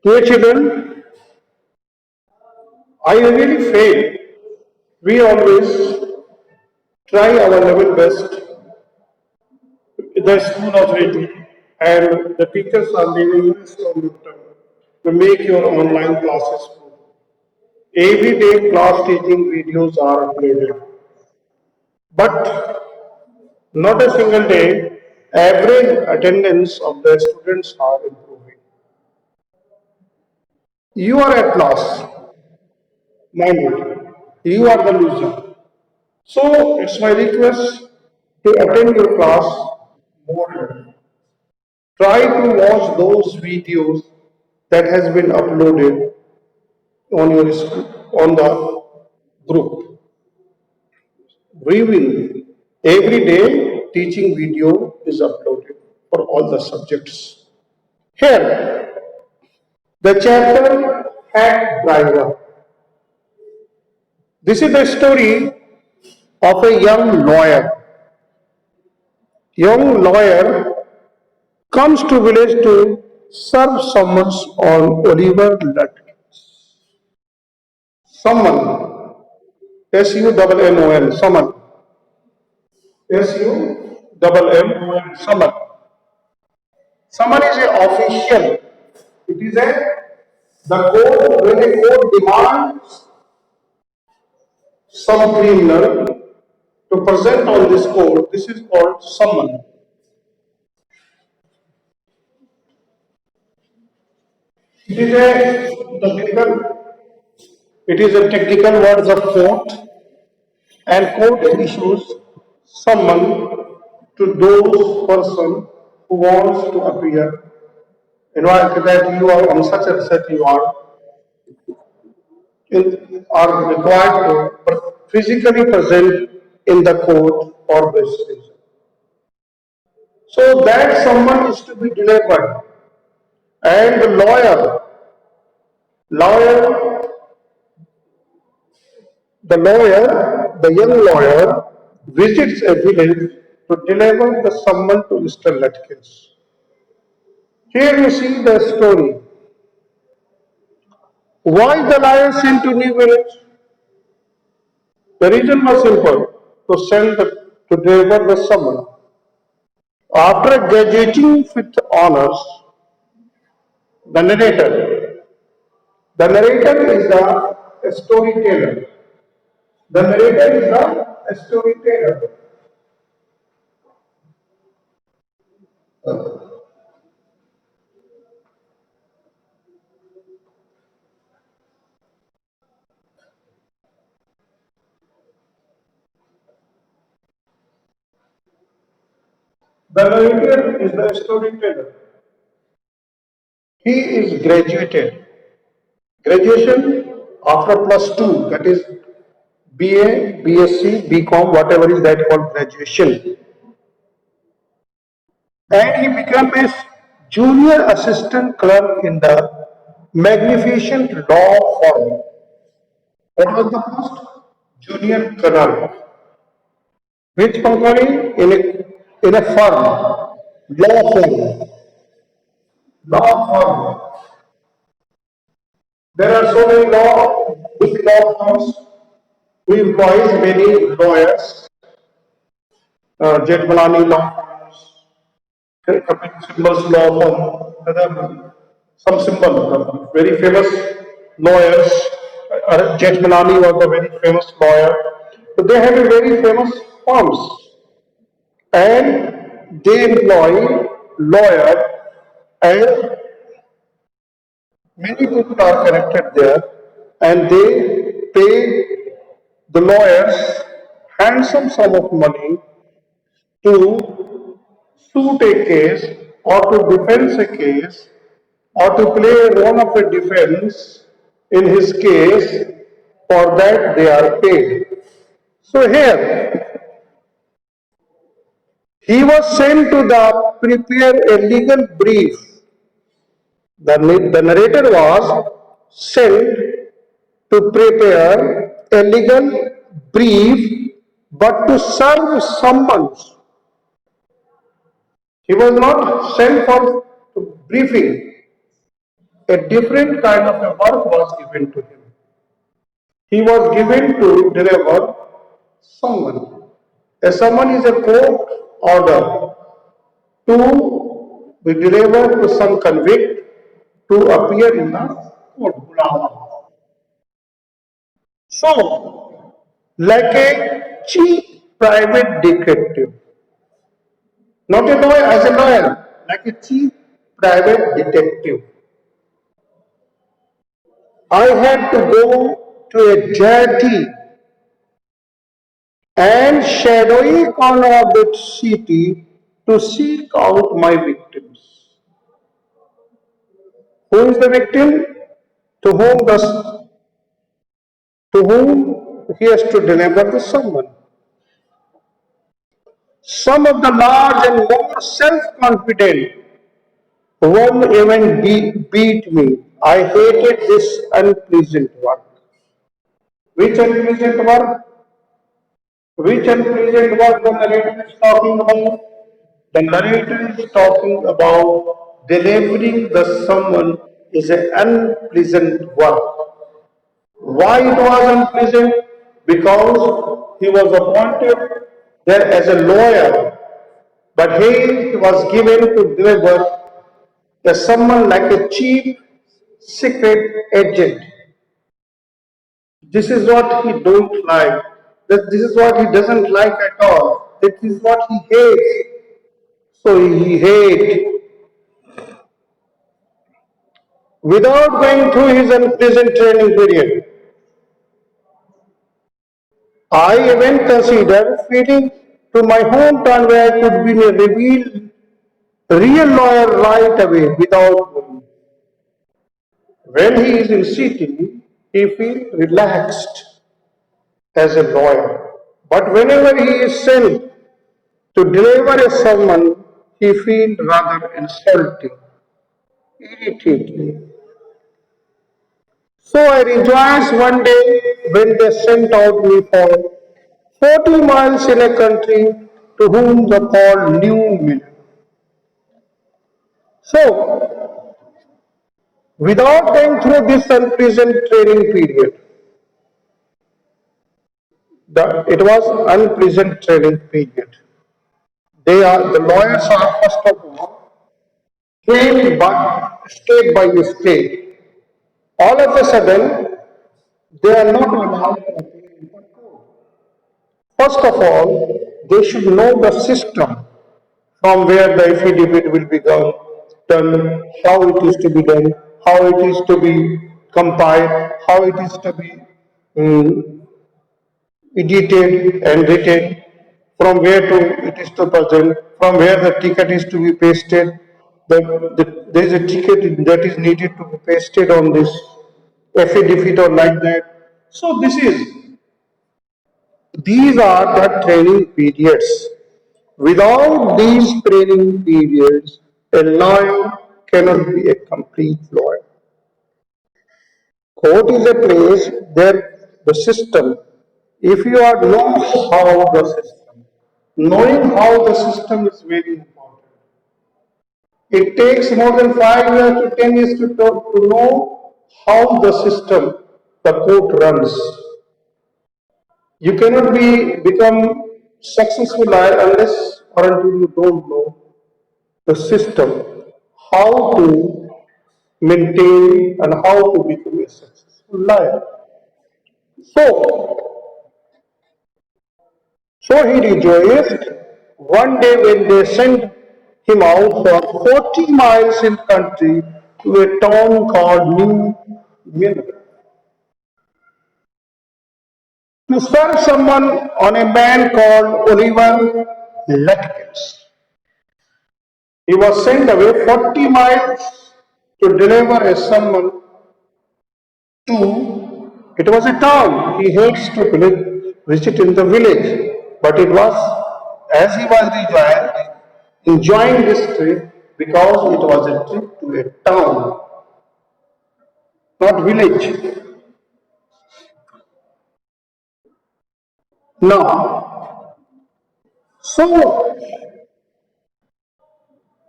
Dear children, I really fail. We always try our level best. The school authority and the teachers are leaving us to make your online classes smooth. Every day class teaching videos are uploaded. But not a single day average attendance of the students are improving. You are at loss, mind it. You are the loser. So it's my request to attend your class more. Try to watch those videos that has been uploaded on your on the group. Reviewing every day teaching video is uploaded for all the subjects. Here, the chapter Hack Driver. This is the story of a young lawyer. Young lawyer comes to village to serve summons on Oliver Lutt. Summon, S-U-M-M-O-N, summon, S-U-M-M-O-N, summon. Summon is a official. It is the court, when a court demands some criminal to present on this court, this is called summon. It is a technical word of court, and court issues summon to those person who wants to appear. You know that you are on such and such you are required to physically present in the court for this reason. So that someone is to be delivered, and the lawyer, the young lawyer visits a village to deliver the summon to Mr. Lutkins. Here you see the story. Why the lawyer sent to New Village? The reason was simple, to deliver the summon. After graduating with honors, the narrator, the narrator is a storyteller. The narrator is a storyteller. The narrator is the storyteller. He is graduated. Graduation after plus two, that is BA, BSc, BCom, whatever is that called graduation. And he became a junior assistant clerk in the magnificent law firm. What was the post? Junior clerk. Which company? In a firm. Law firm. Law firm. There are so many big law firms who employs many lawyers. Jetmalani law firms, symbols law firm, some symbol, very famous lawyers. Jetmalani was a very famous lawyer. So they have a very famous firms, and they employ lawyer, and many people are connected there, and they pay the lawyers handsome sum of money to suit a case or to defend a case or to play a role of a defense in his case. For that they are paid. So here he was sent to prepare a legal brief. The narrator was sent to prepare a legal brief, but to serve summons. He was not sent for briefing. a different kind of a work was given to him. He was given to deliver someone. A summon is a court order to be delivered to some convict to appear in the court. Bulama. So, like a chief private detective, not a lawyer, as a lawyer, like a chief private detective. I had to go to a dirty and shadowy corner of that city to seek out my victims. Who is the victim? To whom he has to deliver the summons. Some of the large and more self-confident one even beat me. I hated this unpleasant work. Which unpleasant work? Which unpleasant work the narrator is talking about? The narrator is talking about delivering the summon is an unpleasant work. Why it was unpleasant? Because he was appointed there as a lawyer, but he was given to deliver a summon like a chief secret agent. This is what he don't like. This is what he doesn't like at all. This is what he hates. So he hate. Without going through his unpleasant training period, I even considered feeding to my hometown where I could be a real lawyer right away without worry. When he is in city, he feels relaxed as a lawyer. But whenever he is sent to deliver a sermon, he feels rather insulting, irritating. So I rejoiced one day when they sent out me for 40 miles in a country to whom the call knew me. So, without going through this unpleasant training period, it was unpleasant training period. The lawyers are first of all trained by state by state. All of a sudden, they are not allowed to appear in the court. First of all, they should know the system from where the affidavit will be done, how it is to be done, how it is to be compiled, how it is to be edited and written, from where to it is to present, from where the ticket is to be pasted. There is a ticket that is needed to be pasted on this affidavit or like that. So these are the training periods. Without these training periods, a lawyer cannot be a complete lawyer. Court is a place where the system, if you are know how the system, knowing how the system is very important. It takes more than 5 years to 10 years to know how the system, the court runs. You cannot become successful lawyer unless or until you don't know the system, how to maintain and how to become a successful lawyer. So, so he rejoiced one day when they sent him out for 40 miles in country to a town called New Mill to serve someone on a man called Oliver Latkins. He was sent away 40 miles to deliver a summons to, it was a town. He hates to visit in the village, but it was, as he was enjoying this trip because it was a trip to a town, not village. Now, so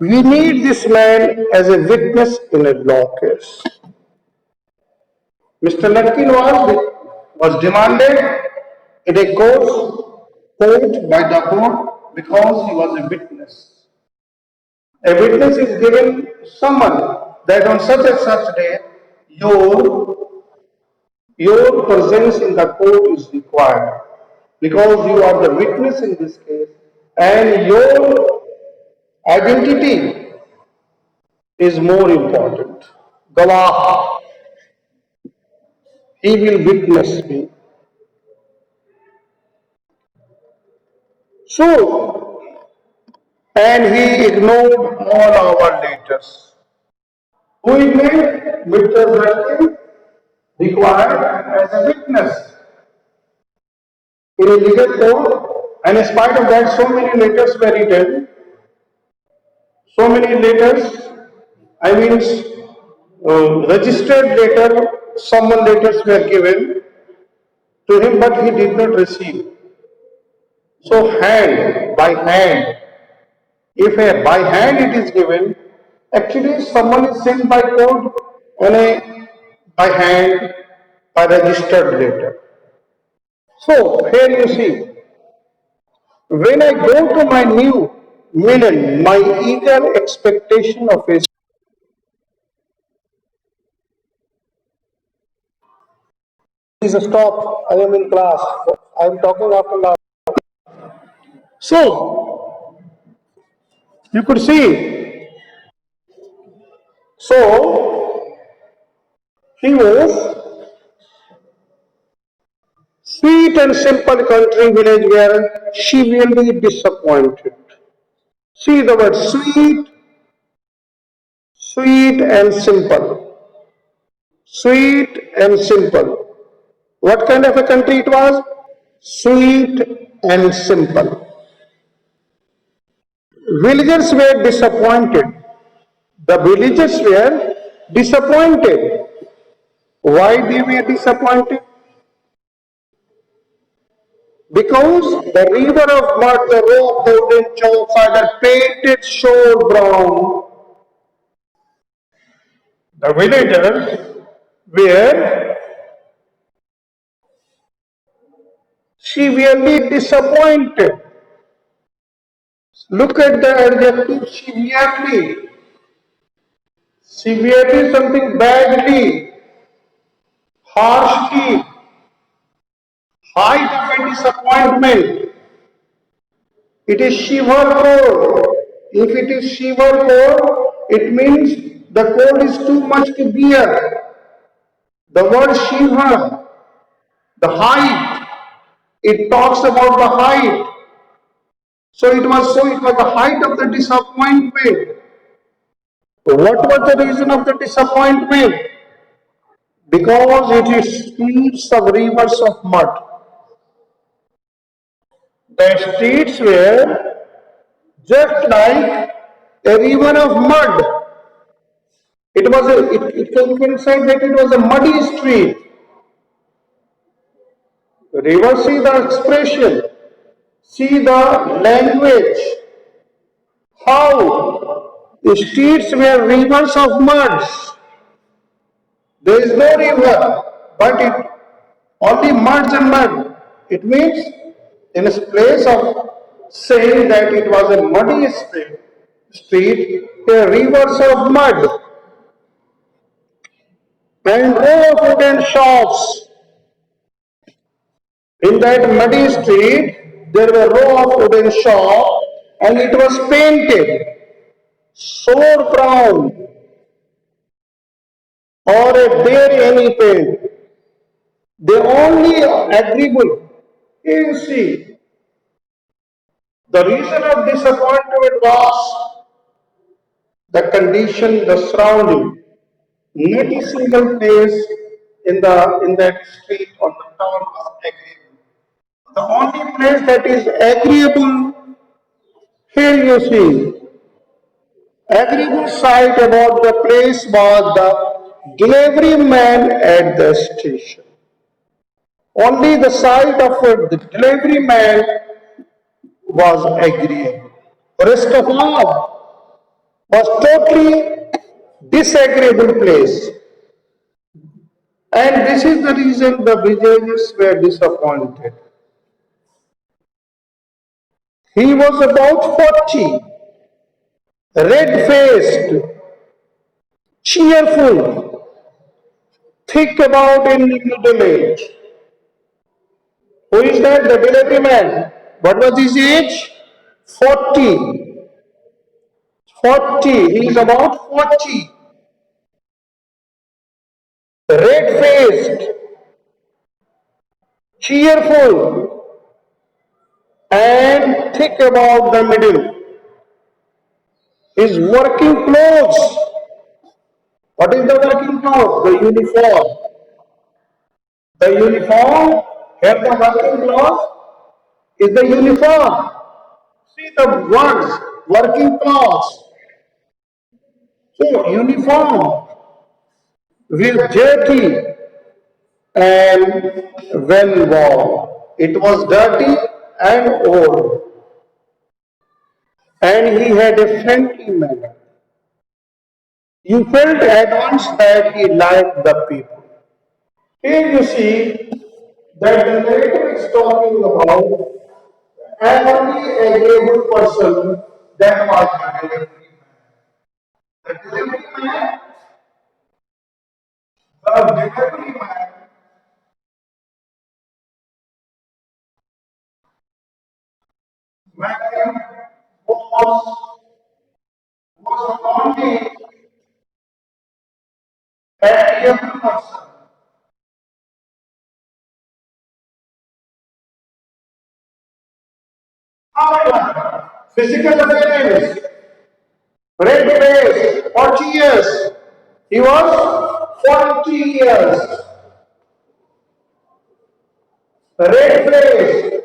we need this man as a witness in a law case. Mr. Latkin was demanded in a court by the court because he was a witness. A witness is given someone that on such and such day your presence in the court is required because you are the witness in this case and your identity is more important. Gawah, he will witness me. So, and he ignored all our letters. Who ignored? Mr. Zaki required as a witness in a legal court, and in spite of that, so many letters were written. So many letters, I mean, registered letter, someone letters were given to him, but he did not receive. So, hand by hand, if by hand it is given, actually someone is sent by code on a by hand, by registered letter. So here you see, when I go to my new million, my eager expectation of a please stop. I am in class. I am talking after now. So you could see. So he was sweet and simple country village where she really disappointed. See the word sweet, sweet and simple. Sweet and simple. What kind of a country it was? Sweet and simple. Villagers were disappointed. The villagers were disappointed. Why they were disappointed? Because the river of mud, the rope, the wooden chalk, either painted shore brown. The villagers were severely disappointed. Look at the adjective severely. Severely something badly, harshly, height of a disappointment. It is shiver cold. If it is shiver cold, it means the cold is too much to bear. The word shiver, the height, it talks about the height. So it was the height of the disappointment. What was the reason of the disappointment? Because it is streets of rivers of mud. The streets were just like a river of mud. It can say that it was a muddy street. River, see the expression, see the language. How the streets were rivers of muds. There is no river, but it only muds and mud. It means in a place of saying that it was a muddy street, there are rivers of mud and row of wooden shops. In that muddy street, there were row of wooden shops and it was painted, sore brown or a bare any paint. The only agreeable, here you see, the reason of disappointment was the condition, the surrounding. Not a single place in that street or the town was agreeable. The only place that is agreeable, here you see, agreeable sight about the place was the delivery man at the station. Only the sight of the delivery man was agreeable. The rest of all was totally disagreeable place. And this is the reason the villagers were disappointed. He was about 40, red faced, cheerful, thick about in middle age. Who is that? The delivery man. What was his age? 40. 40. He is about 40. Red faced, cheerful, and thick about the middle. His working clothes. What is the working clothes? The uniform. The uniform, here the working clothes is the uniform. See the words, working clothes. So uniform with jerky and well worn. It was dirty and old, and he had a friendly manner. You felt at once that he liked the people. Here you see that the narrator is talking about an only agreeable person that was the delivery man. The delivery man, the delivery man was, was only an agreeable person. However, physical appearance, red face, 40 years. He was 40 years. Red face,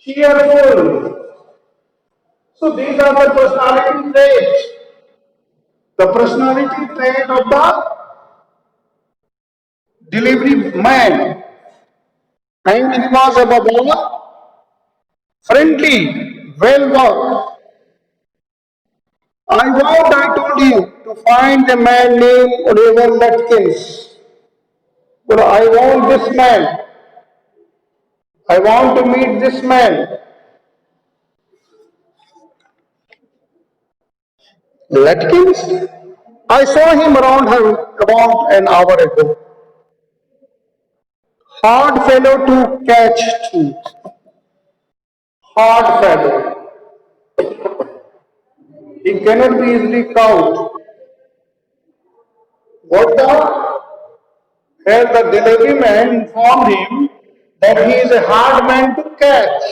cheerful. So these are the personality traits. The personality trait of the delivery man. And he was above all friendly, well worked. I told you to find a man named Oliver Lutkins. Well, I want this man. I want to meet this man. Lutkins? I saw him around her about an hour ago. Hard fellow to catch too. Hard fellow. He cannot be easily caught. What the? Here the delivery man informed him that he is a hard man to catch.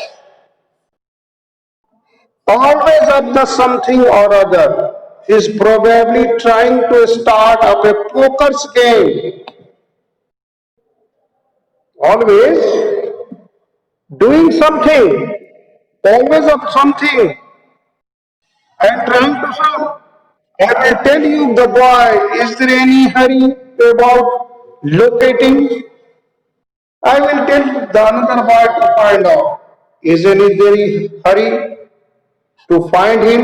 Always up to something or other. He is probably trying to start up a poker's game. Always doing something. Always up something and trying to solve. I will tell you the boy, is there any hurry about locating? I will tell the another boy to find out. Is any there hurry to find him,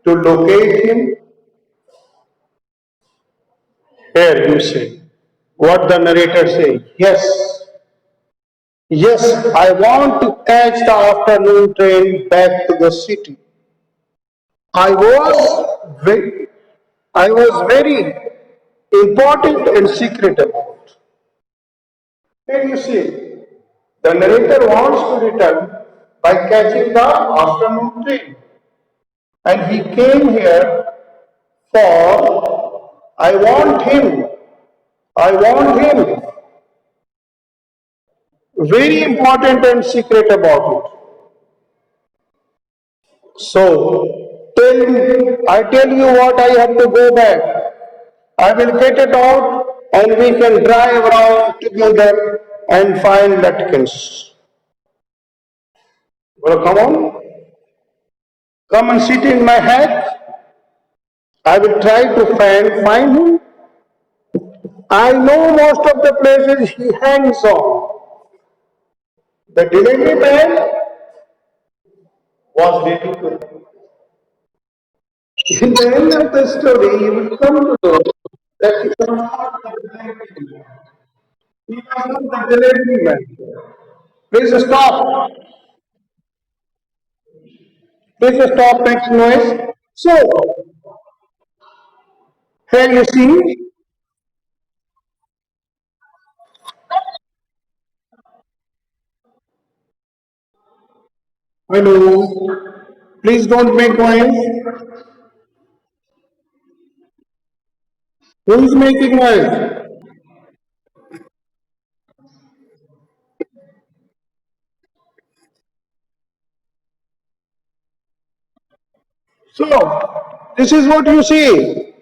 to locate him? Here you say. What the narrator say? Yes. Yes, I want to catch the afternoon train back to the city. I was very, I was very important and secret about. And you see, the narrator wants to return by catching the afternoon train. And he came here for, I want him, I want him. Very important and secret about it. So, I tell you what, I have to go back. I will get it out and we can drive around together and find Lutkins. Well, come on, come and sit in my hack. I will try to find him. I know most of the places he hangs on. The delivery man was ready to. In the end of the story, you will come to know that he was not the delivery man. He was not the delivery man. Please stop. Please stop making noise. So, here you see, hello. Please don't make noise. Who is making noise? So, this is what you see.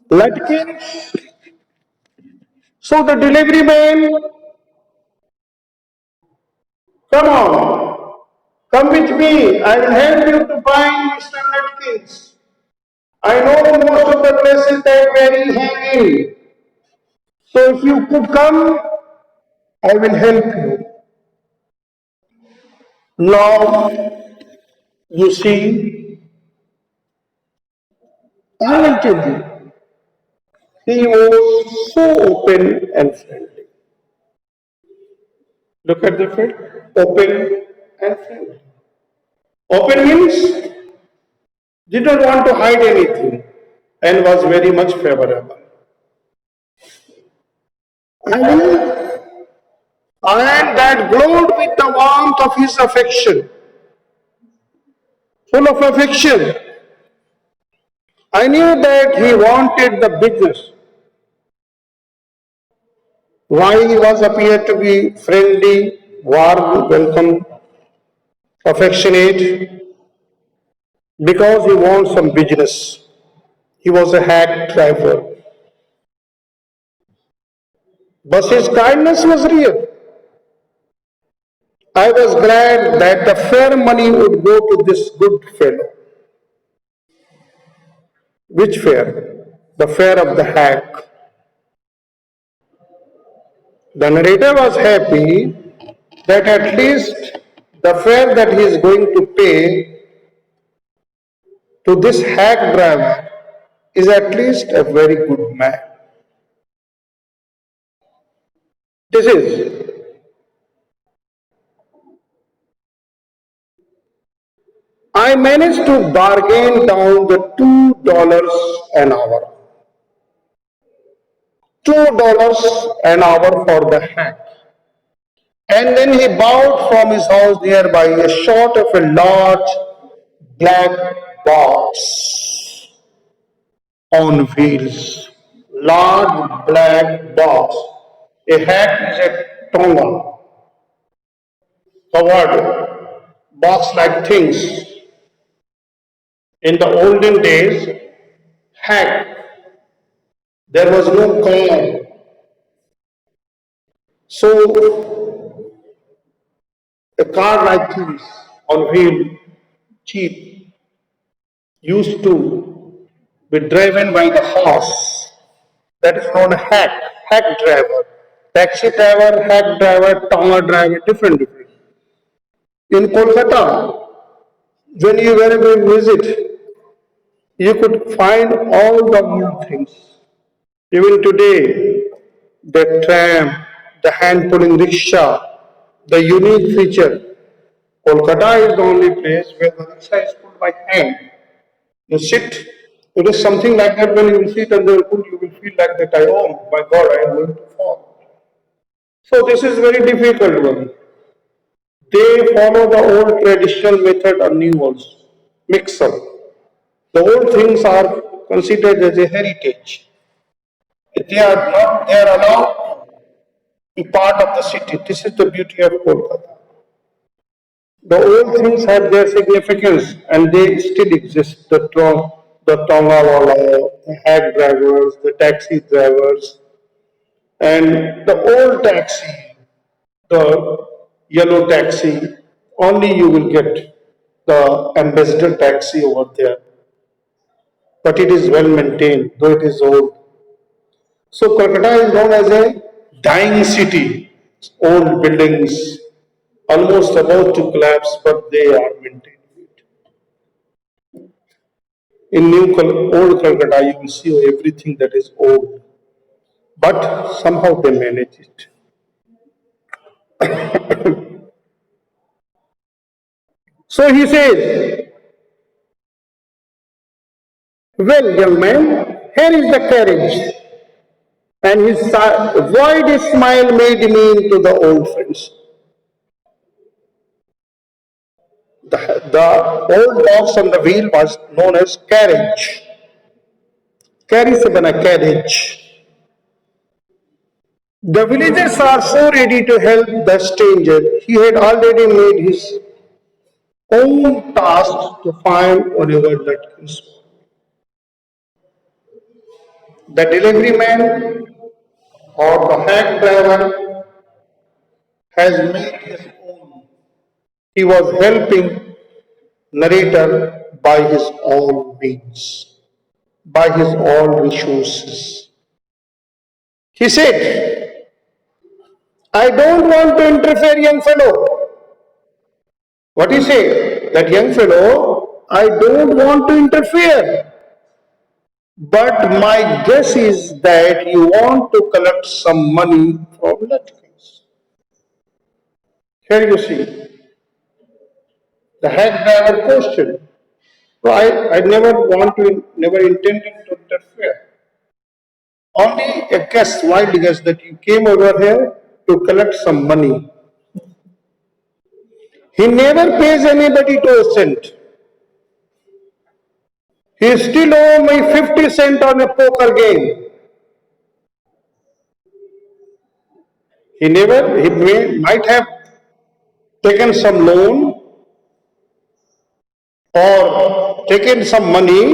Latkin. So the delivery man, come on, come with me. I will help you to find Mr. Latkins. I know most of the places that where he hang in. So if you could come, I will help you. Now, you see, I will tell you, he was so open and friendly. Look at the friend, open and friendly. Open means didn't want to hide anything and was very much favorable. And that glowed with the warmth of his affection, full of affection. I knew that he wanted the business. Why he was appeared to be friendly, warm, welcome, affectionate? Because he wants some business. He was a hack driver. But his kindness was real. I was glad that the fair money would go to this good fellow. Which fair? The fair of the hack. The narrator was happy that at least the fare that he is going to pay to this hack driver is at least a very good man. This is, I managed to bargain down the $2 an hour. $2 an hour for the hack. And then he bought from his house nearby a short of a large black box on wheels. Large black box. A hat is a tonga, covered box like things. In the olden days, hat, there was no car. So a car like this on wheel, cheap, used to be driven by the horse. That is known as hack driver. Taxi driver, hack driver, tonga driver, different. In Kolkata, when you wherever you visit, you could find all the old things. Even today, the tram, the hand pulling rickshaw, the unique feature. Kolkata is the only place where the rickshaw is pulled by hand. You sit, it is something like that when you will sit and they will pull, you will feel like that oh my God, I am going to fall. So this is very difficult one. They follow the old traditional method or new ones. Mix up. The old things are considered as a heritage. They are allowed to be part of the city. This is the beauty of Kolkata. The old things have their significance and they still exist. The Tonga wala, the hack drivers, the taxi drivers, and the old taxi, the yellow taxi, only you will get the ambassador taxi over there. But it is well maintained, though it is old. So Kolkata is known as a dying city. Old buildings, almost about to collapse, but they are maintained. In old Calcutta, you will see everything that is old, but somehow they manage it. So he says, "Well, young man, here is the carriage." And his wide smile made me into the old friends. The old box on the wheel was known as carriage. Carry a carriage. The villagers are so ready to help the stranger. He had already made his own task to find Oliver Lutkins. The delivery man or the hack driver has made his own. He was helping narrator by his own means, by his own resources. He said, "I don't want to interfere, young fellow." What he say? That young fellow, "I don't want to interfere. But my guess is that you want to collect some money from Latkins." Here you see, the head driver question. So I never want to, never intended to interfere. Only a guess, wild guess that you came over here to collect some money. He never pays anybody to a cent. He still owe me 50 cents on a poker game. Might have taken some loan or taken some money,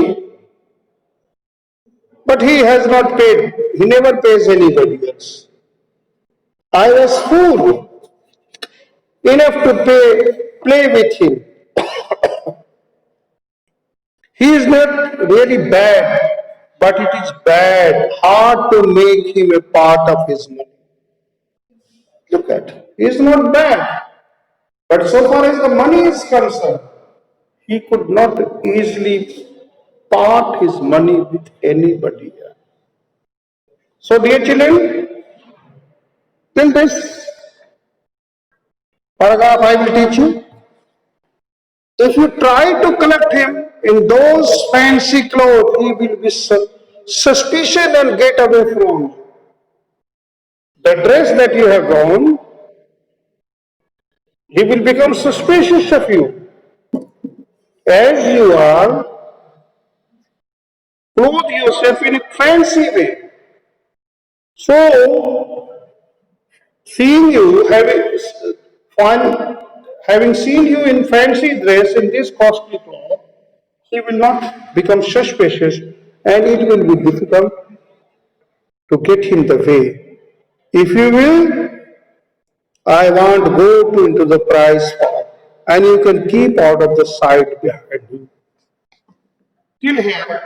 but he has not paid. He never pays anybody else. I was fool enough to play with him. He is not really bad, but it is bad, hard to make him a part of his money. Look at, he is not bad, but so far as the money is concerned, he could not easily part his money with anybody else. So, dear children, till this paragraph I will teach you. If you try to collect him in those fancy clothes, he will be suspicious and get away from you. The dress that you have worn, he will become suspicious of you. As you are, clothe yourself in a fancy way. So, seeing you having seen you in fancy dress in this costly cloth, he will not become suspicious, and it will be difficult to get him the way. If you will, I want go to into the prize part, and you can keep out of the sight behind you. Till here,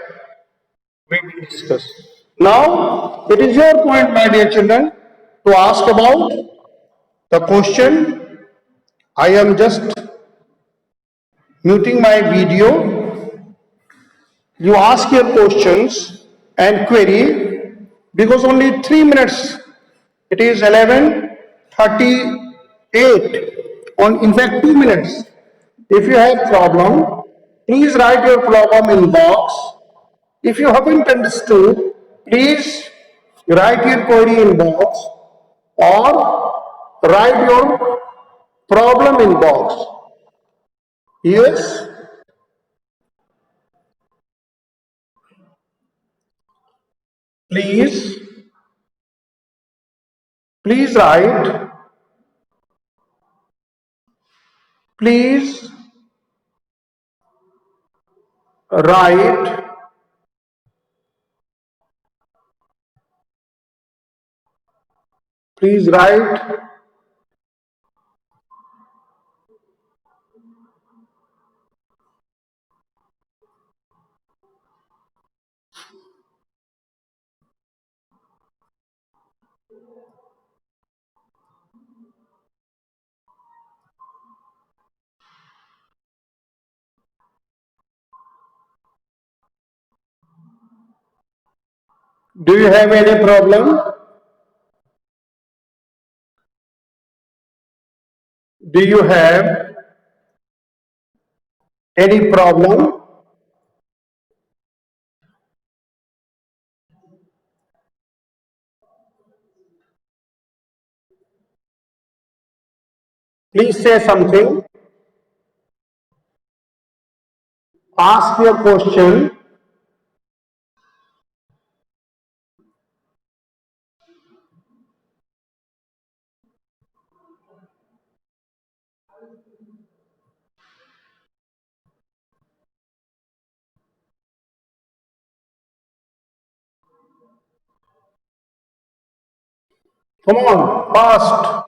we will discuss. Now, it is your point, my dear children, to ask about the question. I am just muting my video. You ask your questions and query because only 3 minutes. It is 11:38. On in fact 2 minutes. If you have problem, please write your problem in box. If you haven't understood, please write your query in box or write your problem in box. Yes, please, please write, please write, please write Do you have any problem? Do you have any problem? Please say something. Ask your question. Come on, fast.